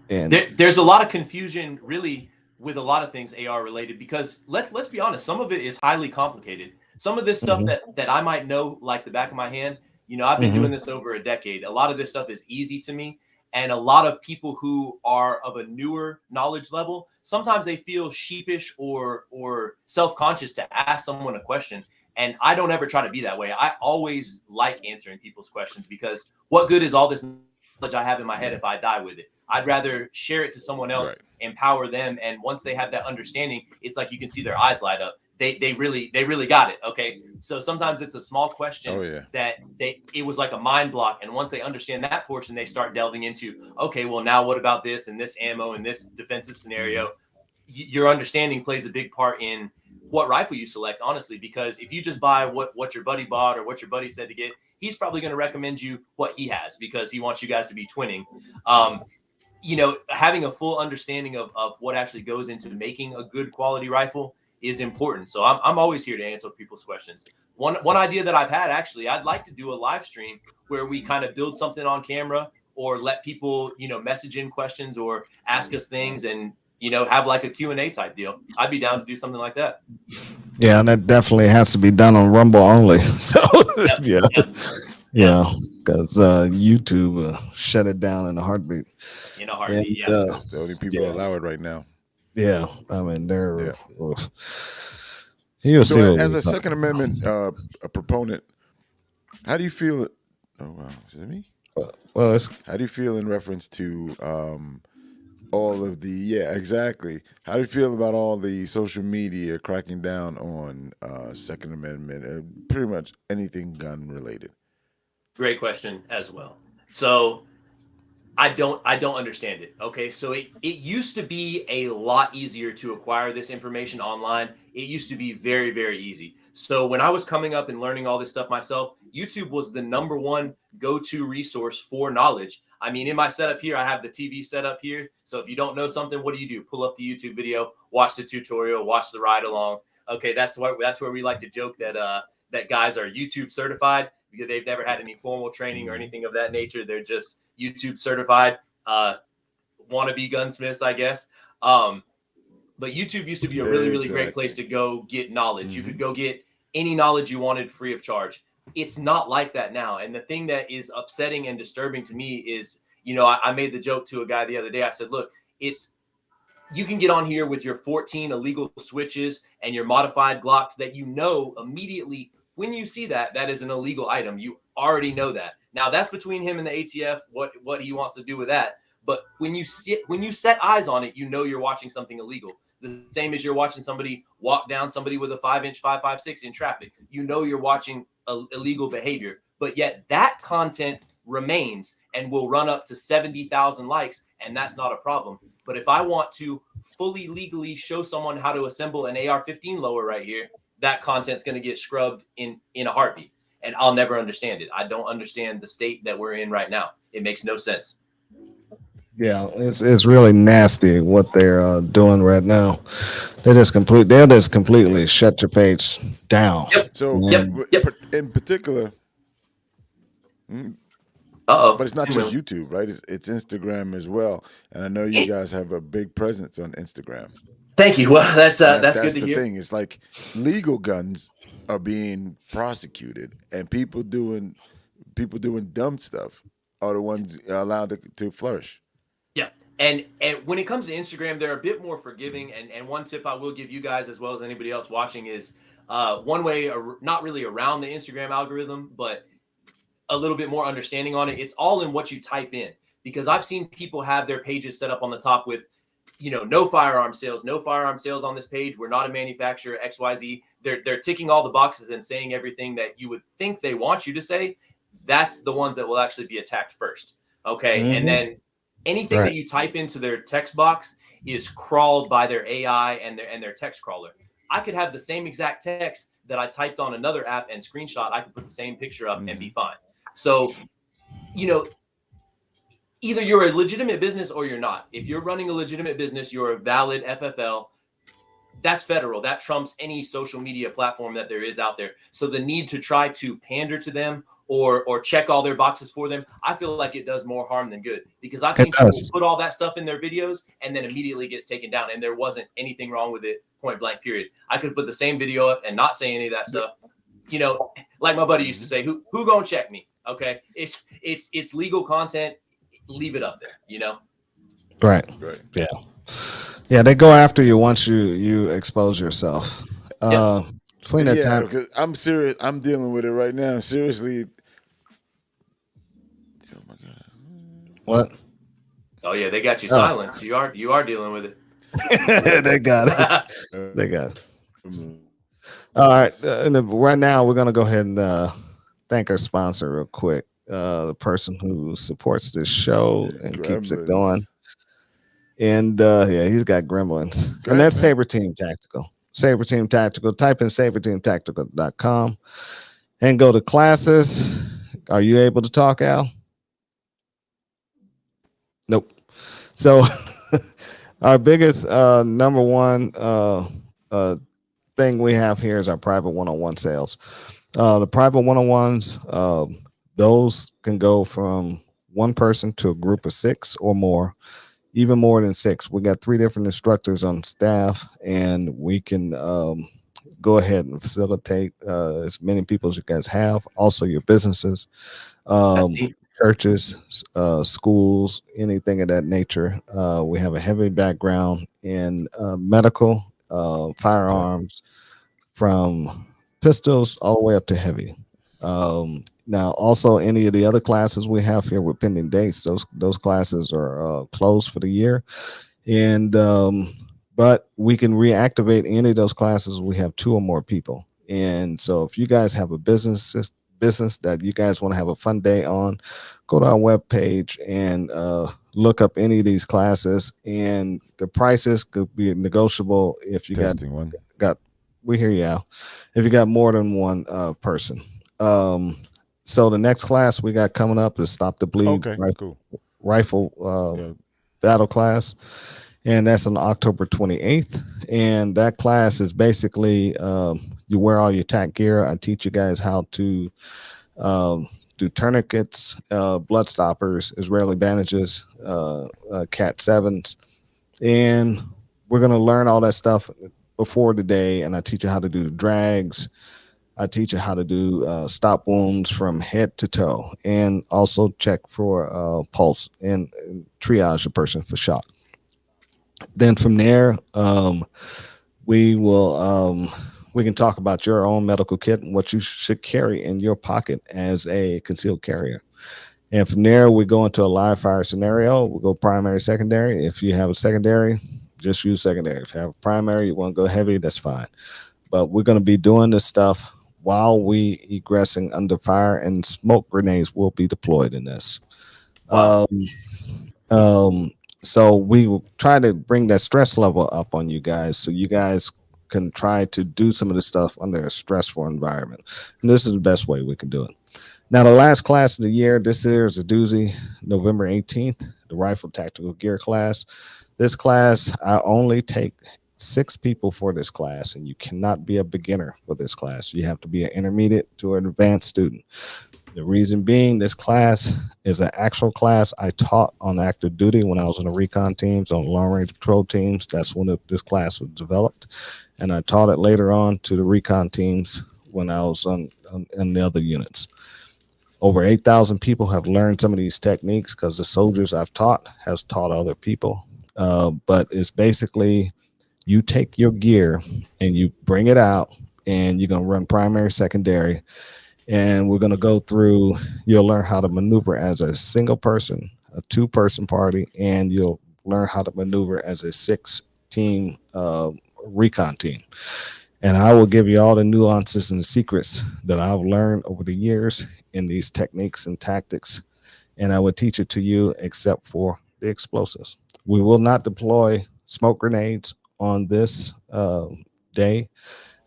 And there's a lot of confusion, really, with a lot of things AR related, because let's be honest, some of it is highly complicated. Some of this stuff that I might know like the back of my hand. You know, I've been doing this over a decade. A lot of this stuff is easy to me. And a lot of people who are of a newer knowledge level, sometimes they feel sheepish or self-conscious to ask someone a question. And I don't ever try to be that way. I always like answering people's questions, because what good is all this knowledge I have in my head if I die with it? I'd rather share it to someone else, empower them. And once they have that understanding, it's like you can see their eyes light up. They really got it. Okay. So sometimes it's a small question that it was like a mind block. And once they understand that portion, they start delving into, okay, well, now what about this and this ammo and this defensive scenario? Your understanding plays a big part in what rifle you select, honestly, because if you just buy what your buddy bought or what your buddy said to get, he's probably going to recommend you what he has, because he wants you guys to be twinning. You know, having a full understanding of what actually goes into making a good quality rifle is important. So I'm always here to answer people's questions. One idea that I've had, actually, I'd like to do a live stream where we kind of build something on camera, or let people, you know, message in questions or ask us things, and, you know, have like a Q&A type deal. I'd be down to do something like that. Yeah, that definitely has to be done on Rumble only. So yeah, because YouTube shut it down in a heartbeat. In a heartbeat, and, that's the only people that allow it right now. Yeah, I mean they're. So, as a Second Amendment a proponent, how do you feel? Oh wow, is it me? Well, how do you feel in reference to all of the exactly? How do you feel about all the social media cracking down on Second Amendment, pretty much anything gun related? Great question as well. So I don't understand it. Okay. So it used to be a lot easier to acquire this information online. It used to be very, very easy. So when I was coming up and learning all this stuff myself, YouTube was the #1 go-to resource for knowledge. I mean, in my setup here, I have the TV set up here. So if you don't know something, what do? Pull up the YouTube video, watch the tutorial, watch the ride along. Okay. That's where we like to joke that guys are YouTube certified, because they've never had any formal training or anything of that nature. They're just YouTube certified, wannabe gunsmiths, I guess. But YouTube used to be a really, really great place to go get knowledge. You could go get any knowledge you wanted free of charge. it's not like that now. And the thing that is upsetting and disturbing to me is, I made the joke to a guy the other day. I said, look, it's you can get on here with your 14 illegal switches and your modified Glocks that immediately when you see that is an illegal item. You already know that. Now that's between him and the ATF, what he wants to do with that. But when you set eyes on it, you're watching something illegal. The same as you're watching somebody walk down somebody with a 5-inch 5.56 in traffic. You're watching illegal behavior, but yet that content remains and will run up to 70,000 likes, and that's not a problem. But if I want to fully legally show someone how to assemble an AR-15 lower right here, that content's going to get scrubbed in a heartbeat, and I'll never understand it. I don't understand the state that we're in right now. It makes no sense. Yeah, it's really nasty what they're doing right now. They'll just completely shut your page down. Yep. So, Yep. in particular, Uh-oh. but it's not just YouTube, right? It's Instagram as well. And I know you guys have a big presence on Instagram. Thank you. Well, that's good to hear. That's the thing. It's like legal guns are being prosecuted, and people doing dumb stuff are the ones allowed to flourish. Yeah. And when it comes to Instagram, they're a bit more forgiving. And one tip I will give you guys, as well as anybody else watching, is one way, not really around the Instagram algorithm, but a little bit more understanding on it. It's all in what you type in, because I've seen people have their pages set up on the top with, no firearm sales on this page. We're not a manufacturer, XYZ. They're ticking all the boxes and saying everything that you would think they want you to say. That's the ones that will actually be attacked first. Okay. Mm-hmm. And then anything that you type into their text box is crawled by their AI and their text crawler. I could have the same exact text that I typed on another app and screenshot. I could put the same picture up and be fine. So, either you're a legitimate business or you're not. If you're running a legitimate business, you're a valid FFL. That's federal. That trumps any social media platform that there is out there. So the need to try to pander to them or check all their boxes for them, I feel like it does more harm than good, because I've seen people put all that stuff in their videos and then immediately gets taken down, and there wasn't anything wrong with it, point blank, period. I could put the same video up and not say any of that stuff. Like my buddy used to say, who gonna check me? Okay. It's legal content. Leave it up there, Right. Yeah. Yeah. They go after you once you expose yourself. Between that time, because I'm serious. I'm dealing with it right now. Seriously. Oh my God. What? Oh yeah, they got you silenced. You are dealing with it. They got it. They got it. All right. Right now, we're gonna go ahead and thank our sponsor real quick. The person who supports this show and keeps it going. And he's got gremlins. And that's Saber Team Tactical. Saber Team Tactical. Type in saberteamtactical.com and go to classes. Are you able to talk, Al? Nope. So our biggest number one thing we have here is our private one-on-one sales. The private one-on-ones, those can go from one person to a group of 6 or more, even more than 6. We got 3 different instructors on staff, and we can go ahead and facilitate as many people as you guys have. Also, your businesses, churches, schools, anything of that nature. We have a heavy background in medical, firearms, from pistols all the way up to heavy. Now, also any of the other classes we have here with pending dates, those classes are closed for the year, and but we can reactivate any of those classes. We have 2 or more people, and so if you guys have a business that you guys want to have a fun day on, go to our webpage and look up any of these classes, and the prices could be negotiable if you got. We hear you, Al. If you got more than one person. So the next class we got coming up is Stop the Bleed rifle battle class, and that's on October 28th. And that class is basically you wear all your tack gear. I teach you guys how to do tourniquets, blood stoppers, Israeli bandages, Cat 7s, and we're gonna learn all that stuff before the day, and I teach you how to do the drags. I teach you how to do stop wounds from head to toe, and also check for pulse and triage a person for shock. Then from there, we will we can talk about your own medical kit and what you should carry in your pocket as a concealed carrier. And from there, we go into a live fire scenario. We'll go primary, secondary. If you have a secondary, just use secondary. If you have a primary, you want to go heavy, that's fine. But we're going to be doing this stuff while we egressing under fire, and smoke grenades will be deployed in this. Wow. Um, um, so we will try to bring that stress level up on you guys, so you guys can try to do some of the stuff under a stressful environment. And this is the best way we can do it. Now, the last class of the year, this year is a doozy, November 18th, the Rifle Tactical Gear class. This class, I only take 6 people for this class, and you cannot be a beginner for this class. You have to be an intermediate to an advanced student. The reason being, this class is an actual class I taught on active duty when I was on the recon teams, on long range patrol teams. That's when this class was developed. And I taught it later on to the recon teams when I was on the other units. Over 8,000 people have learned some of these techniques because the soldiers I've taught has taught other people. But it's basically you take your gear and you bring it out, and you're going to run primary, secondary, and we're going to go through. You'll learn how to maneuver as a single person, a 2-person party, and you'll learn how to maneuver as a 6-team recon team. And I will give you all the nuances and the secrets that I've learned over the years in these techniques and tactics. And I will teach it to you, except for the explosives. We will not deploy smoke grenades on this day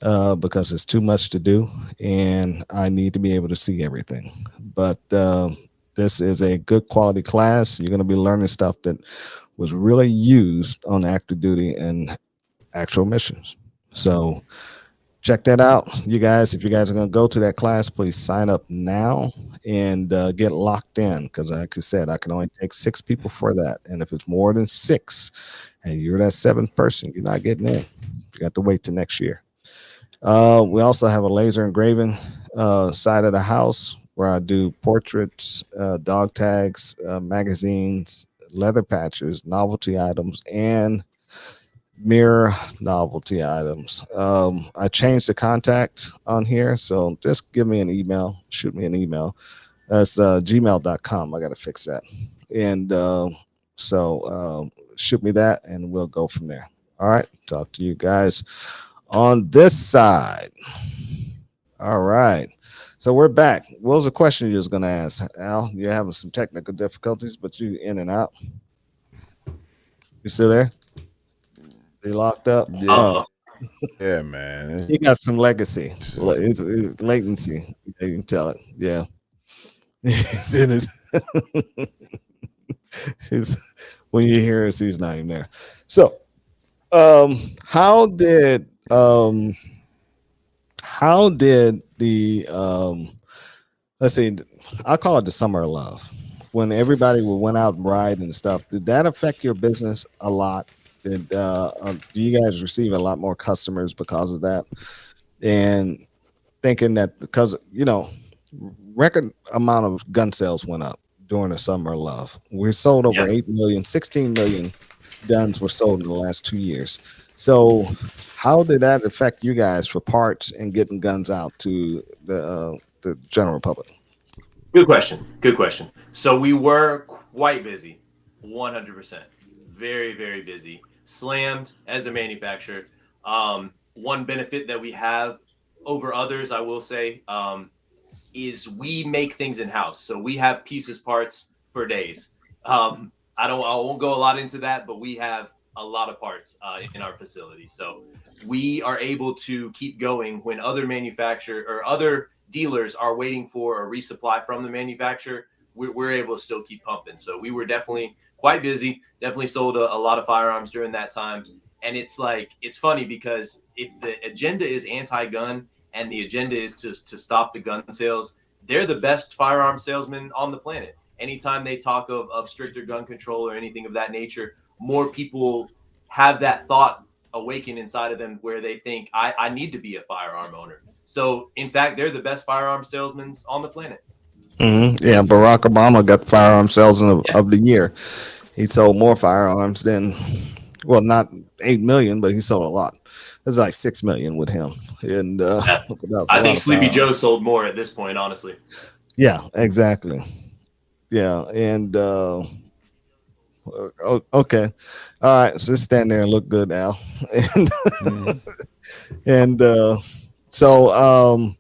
because it's too much to do, and I need to be able to see everything. But this is a good quality class. You're going to be learning stuff that was really used on active duty and actual missions. So check that out, you guys. If you guys are going to go to that class, please sign up now and get locked in, because like I said, I can only take 6 people for that. And if it's more than 6 and you're that 7th person, you're not getting in. You got to wait till next year. We also have a laser engraving side of the house where I do portraits, dog tags, magazines, leather patches, novelty items, and mirror novelty items. I changed the contact on here, so just give me an email, shoot me an email. That's gmail.com. I got to fix that. And shoot me that, and we'll go from there. All right. Talk to you guys on this side. All right. So we're back. What was the question you was going to ask, Al? You're having some technical difficulties, but you in and out. You still there? You locked up? Yeah, Oh, yeah, man. he got some legacy. It's latency. You can tell it. Yeah. It's in his, when you hear us, he's not even there. So, how did the let's see, I call it the summer of love, when everybody went out and ride and stuff, did that affect your business a lot? Do you guys receive a lot more customers because of that? And thinking that, because record amount of gun sales went up during the summer of love. We sold over 8 million, 16 million guns were sold in the last 2 years. So how did that affect you guys for parts and getting guns out to the general public? Good question. Good question. So we were quite busy, 100%. Very, very busy. Slammed as a manufacturer. One benefit that we have over others, I will say, is we make things in house. So we have pieces, parts for days. I won't go a lot into that, but we have a lot of parts in our facility. So we are able to keep going when other manufacturer or other dealers are waiting for a resupply from the manufacturer. We're able to still keep pumping. So we were definitely quite busy. Definitely sold a lot of firearms during that time. And it's funny because if the agenda is anti-gun and the agenda is to stop the gun sales, they're the best firearm salesmen on the planet. Anytime they talk of stricter gun control or anything of that nature, more people have that thought awaken inside of them where they think I need to be a firearm owner. So in fact, they're the best firearm salesmen on the planet. Yeah, Barack Obama got firearm salesman Yeah. of the year. He sold more firearms than, well, not 8 million, but he sold a lot. It's like 6 million with him, and Yeah. that was a I lot think of Sleepy firearms. Joe sold more at this point, honestly. Yeah, exactly. Yeah, and okay, all right. So just stand there and look good, Al. and and so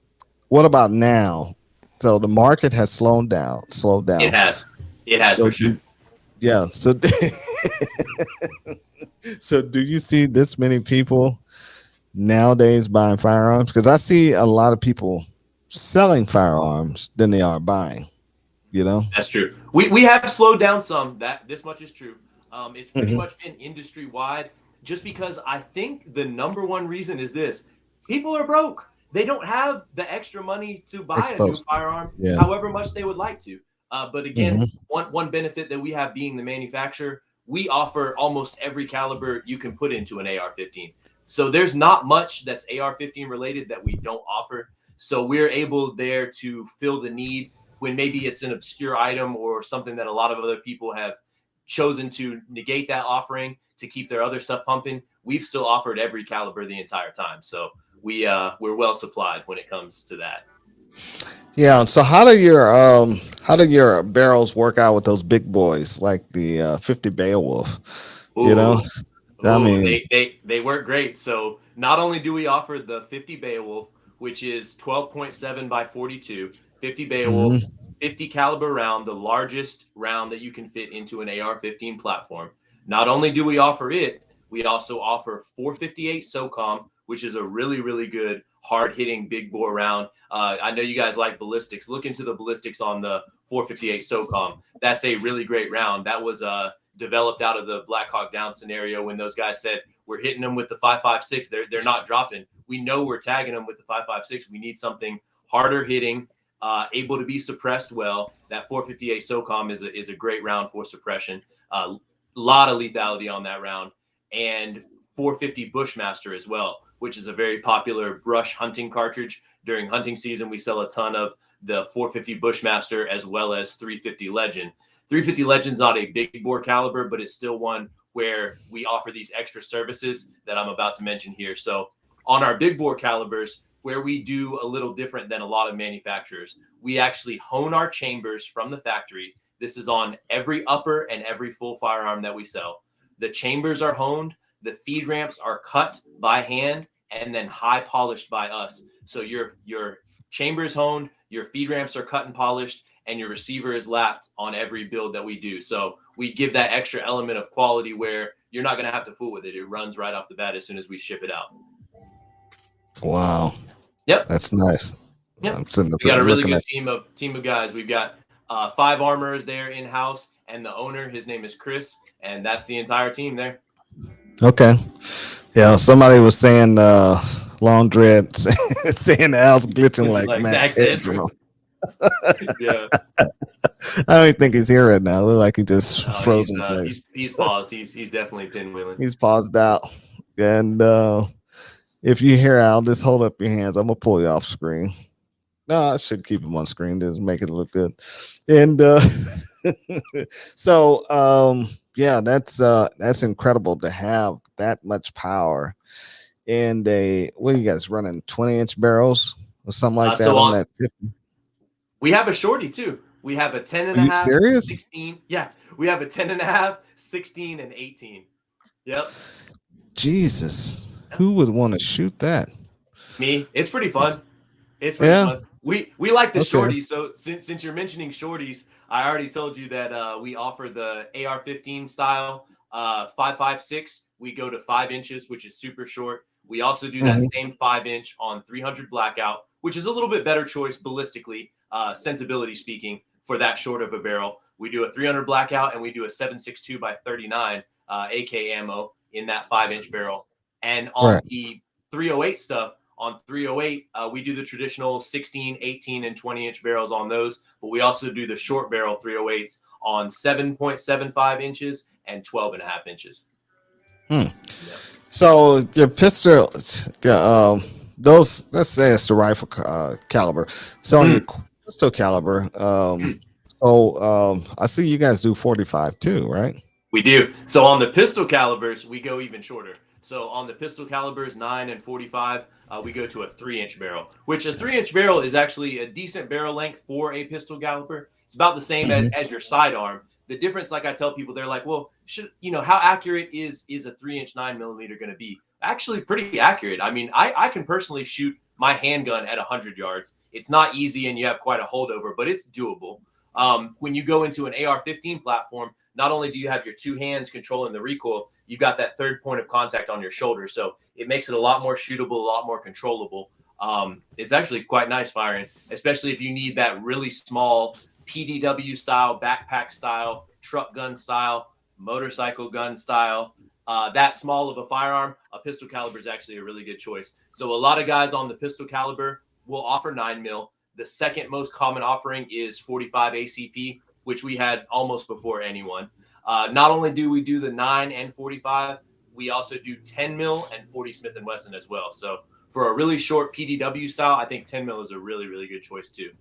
what about now? So the market has slowed down. Slowed It down. has. It has So for sure. yeah. So so do you see this many people nowadays buying firearms? Because I see a lot of people selling firearms than they are buying. You know. That's true. We have slowed down some. That this much is true. It's pretty Mhm. much been industry wide, just because I think the number one reason is this: people are broke. They don't have the extra money to buy a new Exposed. firearm, Yeah. however much they would like to. But again, Hmm. one benefit that we have being the manufacturer, we offer almost every caliber you can put into an AR-15. So there's not much that's AR-15 related that we don't offer. So we're able there to fill the need when maybe it's an obscure item or something that a lot of other people have chosen to negate that offering to keep their other stuff pumping. We've still offered every caliber the entire time. So we're well supplied when it comes to that. Yeah. So how do your barrels work out with those big boys like the 50 Beowulf? You know, Ooh, I ooh, mean, they work great. So not only do we offer the 50 Beowulf, which is 12.7 by 42, 50 Beowulf, mhm. 50 caliber round, the largest round that you can fit into an AR-15 platform. Not only do we offer it, we also offer 458 SOCOM, which is a really, really good hard-hitting big bore round. I know you guys like ballistics. Look into the ballistics on the 458 SOCOM. That's a really great round. That was developed out of the Black Hawk Down scenario when those guys said we're hitting them with the 5.56. They're not dropping. We know we're tagging them with the 5.56. We need something harder hitting, able to be suppressed well. That 458 SOCOM is a great round for suppression. A lot of lethality on that round, and 450 Bushmaster as well, which is a very popular brush hunting cartridge. During hunting season, we sell a ton of the 450 Bushmaster as well as 350 Legend. 350 Legend's not a big bore caliber, but it's still one where we offer these extra services that I'm about to mention here. So on our big bore calibers, where we do a little different than a lot of manufacturers, we actually hone our chambers from the factory. This is on every upper and every full firearm that we sell. The chambers are honed, the feed ramps are cut by hand, and then high polished by us. So your chambers honed, your feed ramps are cut and polished, and your receiver is lapped on every build that we do. So we give that extra element of quality where you're not going to have to fool with it. It runs right off the bat as soon as we ship it out. Wow, Yep. that's nice. Yep. I'm sitting up We got here a really looking good at. team of guys. We've got 5 armorers there in house, and the owner, his name is Chris, and that's the entire team there. Okay, yeah. Somebody was saying long dread, saying Al's glitching like Like Max Max Headroom. Headroom. Yeah. I don't even think he's here right now. Look like he just froze in He's place. he's paused. He's definitely pinwheeling. He's paused out. And if you hear Al, just hold up your hands. I'm gonna pull you off screen. No, I should keep him on screen. Just make it look good. And so yeah, that's incredible to have that much power. And what are you guys running? 20-inch barrels or something like that So on that 50? we have a shorty too. We have a 10 and Are a you half, serious? 16. Yeah, we have a 10 and a half, 16, and 18. Yep. Jesus, who would want to shoot that? Me. It's pretty fun. It's pretty Yeah. fun. We like the Okay. shorties. So since you're mentioning shorties, I already told you that we offer the AR-15 style 5.56. We go to 5 inches, which is super short. We also do that same 5-inch on 300 blackout, which is a little bit better choice ballistically, sensibility speaking, for that short of a barrel. We do a 300 blackout and we do a 7.62 by 39 AK ammo in that 5-inch barrel. And on Right. the 308 stuff, on 308, we do the traditional 16, 18, and 20-inch barrels on those, but we also do the short barrel 308s on 7.75 inches and 12.5 inches. Hmm. Yep. So your pistol, those, let's say it's the rifle caliber. So on your pistol caliber, I see you guys do 45 too, right? We do. So on the pistol calibers, we go even shorter. So on the pistol calibers 9 and 45, we go to a 3-inch barrel, which a 3-inch barrel is actually a decent barrel length for a pistol caliber. It's about the same as your sidearm. The difference, like I tell people, they're like, well, how accurate is a 3-inch 9mm going to be? Actually, pretty accurate. I mean, I can personally shoot my handgun at 100 yards. It's not easy and you have quite a holdover, but it's doable. When you go into an AR-15 platform, not only do you have your two hands controlling the recoil, you got that third point of contact on your shoulder. So it makes it a lot more shootable, a lot more controllable. It's actually quite nice firing, especially if you need that really small PDW style, backpack style, truck gun style, motorcycle gun style. That small of a firearm, a pistol caliber is actually a really good choice. So a lot of guys on the pistol caliber will offer 9mm. The second most common offering is 45 ACP, which we had almost before anyone. Not only do we do the 9 and 45, we also do 10mm and 40 Smith & Wesson as well. So for a really short PDW style, I think 10mm is a really, really good choice too.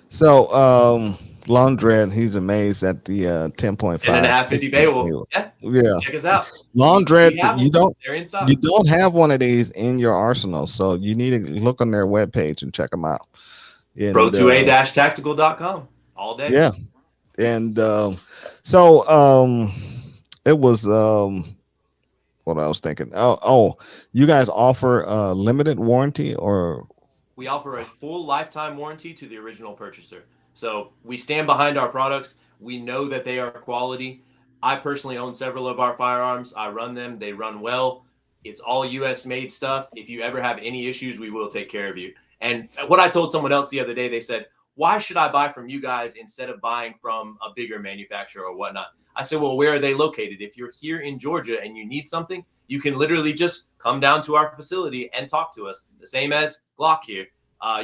So Long Dread, he's amazed at the 10.5 10.5 50 Beowulf. Yeah. Check us out. Long Dread, you don't have one of these in your arsenal, so you need to look on their webpage and check them out. Pro2A-tactical.com all day. Yeah. And it was what I was thinking. Oh, you guys offer a limited warranty, or we offer a full lifetime warranty to the original purchaser. So we stand behind our products. We know that they are quality. I personally own several of our firearms. I run them. They run well. It's all US made stuff. If you ever have any issues, we will take care of you. And what I told someone else the other day, they said, why should I buy from you guys instead of buying from a bigger manufacturer or whatnot? I said, well, where are they located? If you're here in Georgia and you need something, you can literally just come down to our facility and talk to us. The same as Glock here.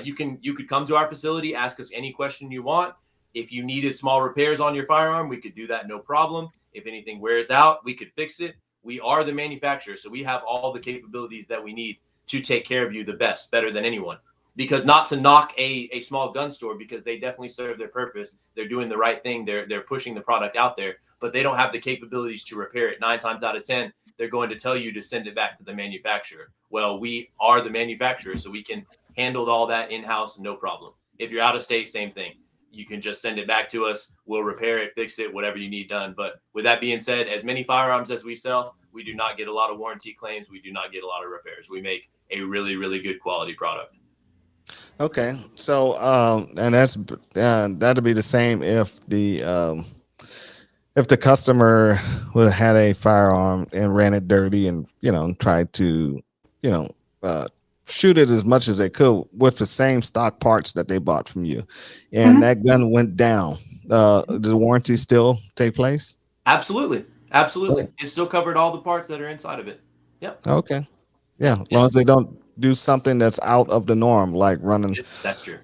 You could come to our facility, ask us any question you want. If you needed small repairs on your firearm, we could do that, no problem. If anything wears out, we could fix it. We are the manufacturer, so we have all the capabilities that we need to take care of you the best, better than anyone. Because not to knock a small gun store, because they definitely serve their purpose. They're doing the right thing. They're pushing the product out there, but they don't have the capabilities to repair it. 9 times out of 10, they're going to tell you to send it back to the manufacturer. Well, we are the manufacturer, so we can handle all that in-house, no problem. If you're out of state, same thing. You can just send it back to us. We'll repair it, fix it, whatever you need done. But with that being said, as many firearms as we sell, we do not get a lot of warranty claims. We do not get a lot of repairs. We make a really, really good quality product. Okay, so and that'd be the same if the customer would had a firearm and ran it dirty and tried to shoot it as much as they could with the same stock parts that they bought from you, and that gun went down. Does the warranty still take place? Absolutely. It still covered all the parts that are inside of it. Yep. Okay. Yeah, as long as they don't do something that's out of the norm, like running. That's true.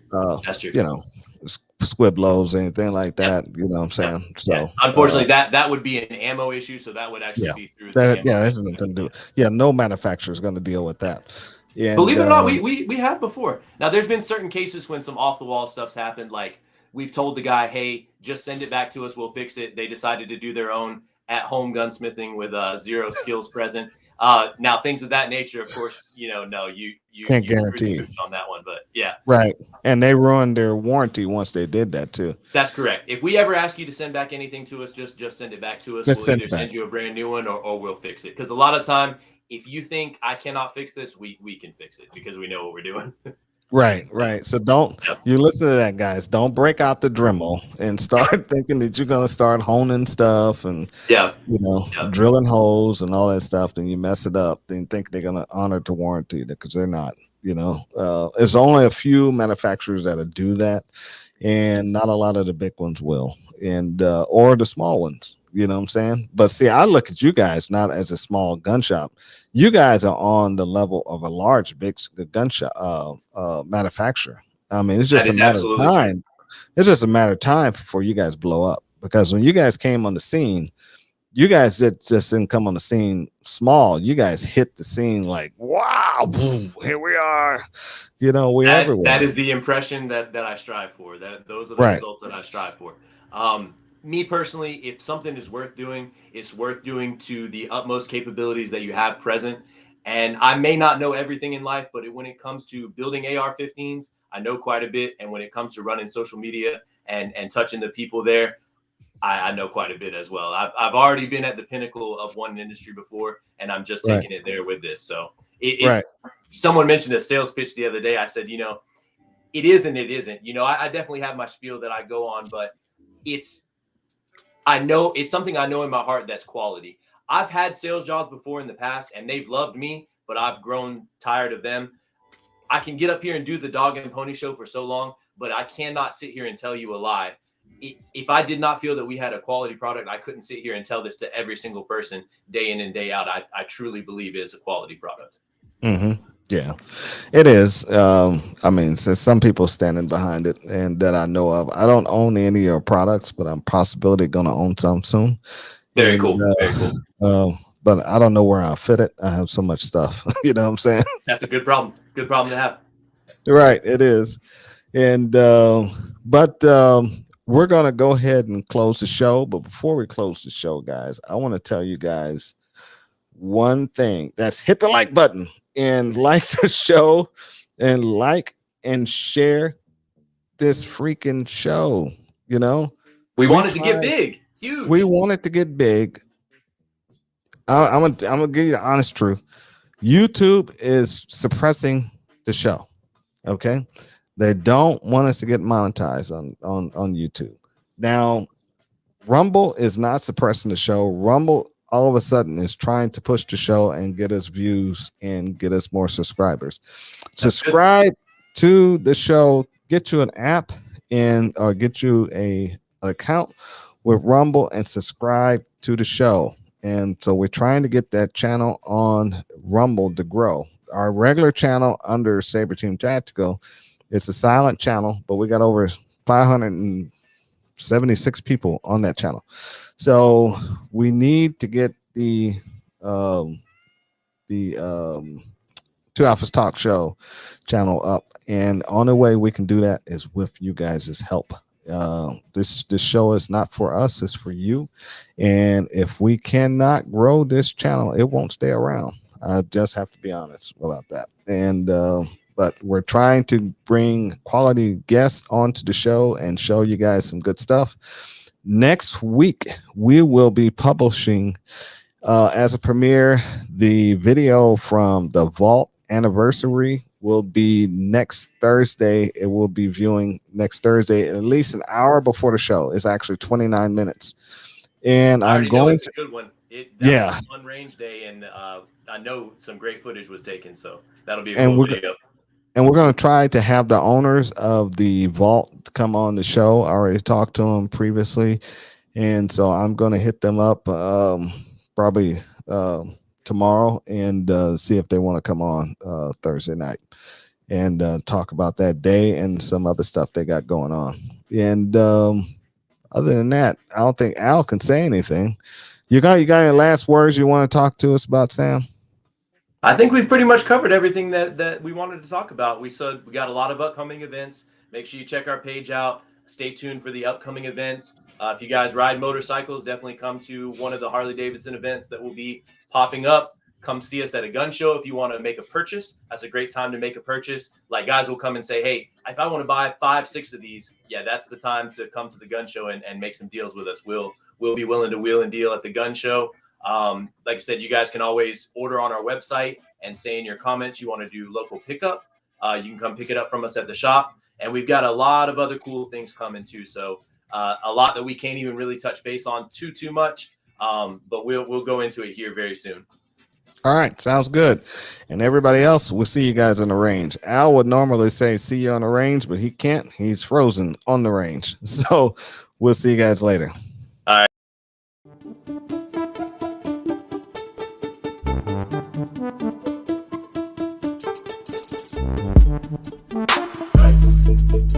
Squiblos, anything like that. You know what I'm saying? Yeah. So unfortunately, that would be an ammo issue. So that would actually be through. That has nothing to do. Yeah, no manufacturer is going to deal with that. And, believe it or not, we have before. Now, there's been certain cases when some off the wall stuff's happened. Like we've told the guy, hey, just send it back to us. We'll fix it. They decided to do their own at home gunsmithing with zero skills present. Now things of that nature, of course, no, you can't guarantee on that one, but yeah, right. And they ruined their warranty once they did that too. That's correct. If we ever ask you to send back anything to us, just send it back to us. We'll either send you a brand new one or we'll fix it. Because a lot of time, if you think I cannot fix this, we can fix it because we know what we're doing. Right. So you listen to that, guys. Don't break out the Dremel and start thinking that you're gonna start honing stuff and drilling holes and all that stuff. Then you mess it up. Then think they're gonna honor the warranty because they're not. There's only a few manufacturers that'll do that, and not a lot of the big ones will, and or the small ones. You know what I'm saying? But see, I look at you guys not as a small gun shop. You guys are on the level of a large, big gun shop manufacturer. I mean, it's just a matter of time. It's just a matter of time before you guys blow up. Because when you guys came on the scene, you guys just didn't come on the scene small. You guys hit the scene like, wow, boom, here we are. You know, we're everywhere. That is the impression that I strive for. Those are the Right. results that I strive for. Me personally, if something is worth doing, it's worth doing to the utmost capabilities that you have present. And I may not know everything in life, but when it comes to building AR-15s, I know quite a bit. And when it comes to running social media and touching the people there, I know quite a bit as well. I've already been at the pinnacle of one industry before, and I'm just Right. taking it there with this. So Right. someone mentioned a sales pitch the other day. I said, it is and it isn't. I definitely have my spiel that I go on, but I know it's something I know in my heart that's quality. I've had sales jobs before in the past, and they've loved me, but I've grown tired of them. I can get up here and do the dog and pony show for so long, but I cannot sit here and tell you a lie. If I did not feel that we had a quality product, I couldn't sit here and tell this to every single person day in and day out. I truly believe it is a quality product. Mm-hmm. Yeah, it is. I mean, since some people standing behind it and that I know of, I don't own any of your products, but I'm possibility going to own some soon. Very And, cool. Very cool. But I don't know where I'll fit it. I have so much stuff. You know what I'm saying? That's a good problem. Good problem to have. Right. It is. And, but we're going to go ahead and close the show. But before we close the show, guys, I want to tell you guys one thing. That's hit the like button and like the show and like and share this freaking show. You know, we wanted to get big, huge. We wanted to get big. I'm gonna give you the honest truth. YouTube is suppressing the show. Okay, they don't want us to get monetized on YouTube. Now, Rumble is not suppressing the show. Rumble all of a sudden is trying to push the show and get us views and get us more subscribers. Subscribe to the show, get you an app and or get you an account with Rumble and subscribe to the show. And so we're trying to get that channel on Rumble to grow. Our regular channel under Saber Team Tactical, it's a silent channel, but we got over 576 people on that channel. So we need to get the Two Alphas Talk Show channel up, and only way we can do that is with you guys' help. This show is not for us, it's for you. And if we cannot grow this channel, it won't stay around. I just have to be honest about that. And but we're trying to bring quality guests onto the show and show you guys some good stuff. Next week we will be publishing as a premiere the video from the Vault anniversary. Will be next Thursday. It will be viewing next Thursday, at least an hour before the show. It's actually 29 minutes. And I'm going to. A good one. Yeah. Was a fun range day, and I know some great footage was taken, so that'll be a cool video. And we're going to try to have the owners of the Vault come on the show. I already talked to them previously, and so I'm going to hit them up probably tomorrow and see if they want to come on Thursday night and talk about that day and some other stuff they got going on. And other than that, I don't think Al can say anything. You got any last words you want to talk to us about, Sam? I think we've pretty much covered everything that we wanted to talk about. We said we got a lot of upcoming events. Make sure you check our page out. Stay tuned for the upcoming events. If you guys ride motorcycles, definitely come to one of the Harley-Davidson events that will be popping up. Come see us at a gun show if you want to make a purchase. That's a great time to make a purchase. Like, guys will come and say, hey, if I want to buy 5, 6 of these, yeah, that's the time to come to the gun show and make some deals with us. We'll be willing to wheel and deal at the gun show. Like I said, you guys can always order on our website and say in your comments you want to do local pickup. You can come pick it up from us at the shop. And we've got a lot of other cool things coming too. So a lot that we can't even really touch base on too much. But we'll go into it here very soon. All right, sounds good. And everybody else, we'll see you guys on the range. Al would normally say see you on the range, but he can't. He's frozen on the range. So we'll see you guys later. All right.